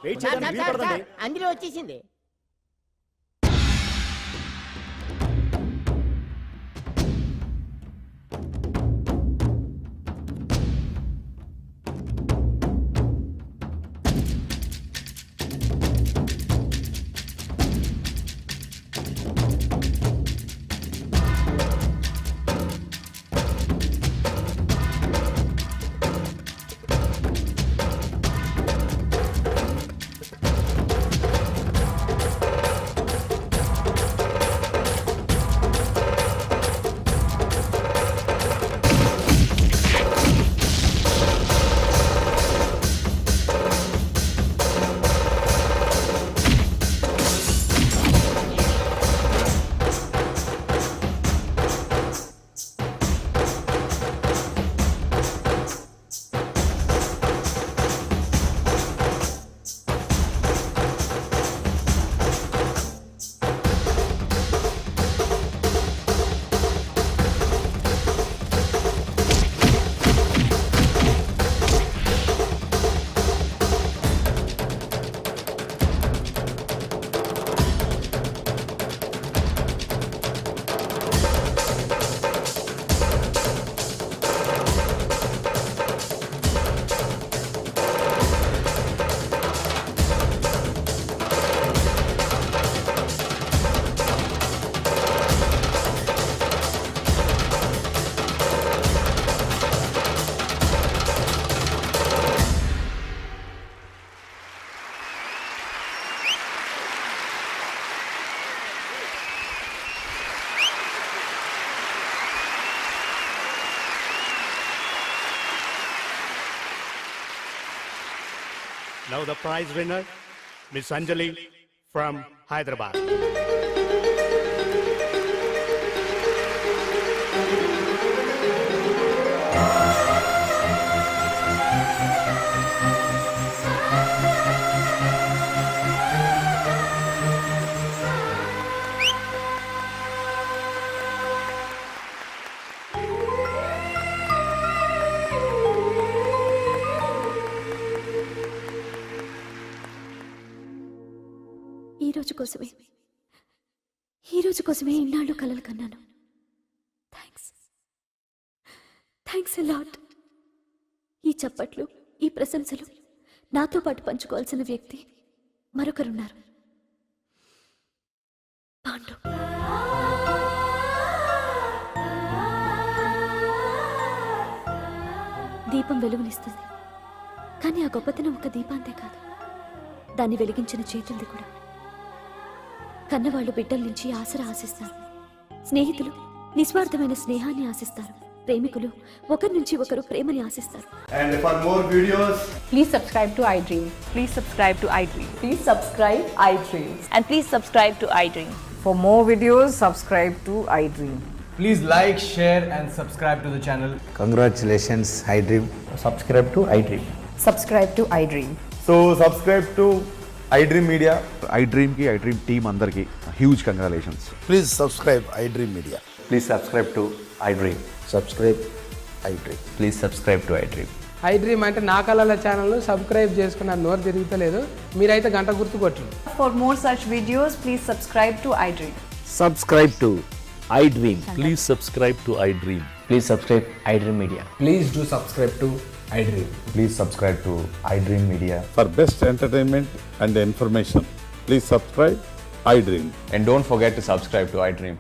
S14: వెయిట్ చేయడానికి వీలు పడదండి.
S7: అందులో వచ్చేసింది.
S17: Now the prize winner, Miss Anjali from Hyderabad.
S10: ఈ రోజు కోసమే ఇన్నాళ్ళు కలలు కన్నాను. Thanks a lot. ఈ చప్పట్లు, ఈ ప్రశంసలు నాతో పాటు పంచుకోవాల్సిన వ్యక్తి మరొకరున్నారు. పాండు. దీపం వెలుగునిస్తుంది, కానీ ఆ గొప్పతనం ఒక దీపాంతే కాదు, దాన్ని వెలిగించిన చేతులది కూడా. కన్నవాళ్ళు బిడ్డల నుంచి ఆసరా ఆశిస్తారు, స్నేహితులు నిస్వార్థమైన స్నేహాన్ని ఆశిస్తారు, ప్రేమికులు ఒకరి నుంచి ఒకరు ప్రేమని ఆశిస్తారు.
S17: And for more videos,
S18: please subscribe to iDream. Please subscribe to iDream. Please subscribe iDream. And please subscribe to iDream. For more videos, subscribe to iDream.
S19: Please like, share and subscribe to the channel.
S20: Congratulations, iDream.
S19: Subscribe to iDream.
S18: Subscribe to iDream.
S19: So subscribe to iDream Media. iDream ki iDream team andarki huge congratulations.
S20: Please subscribe iDream Media.
S19: Please subscribe to iDream.
S20: Subscribe iDream.
S19: Please subscribe to iDream.
S21: iDream అంటే నా కళల channel subscribe చేసుకున్న నోరు తిరుగుతలేదు, మీరైతే గంట గుర్తు కొట్టండి.
S18: For more such videos, please subscribe to iDream.
S20: Subscribe to iDream.
S14: Please subscribe to iDream.
S20: Please subscribe iDream Media.
S19: Please do subscribe to iDream.
S20: Please subscribe to iDream Media.
S17: for best entertainment and information, please subscribe iDream.
S19: And don't forget to subscribe to iDream.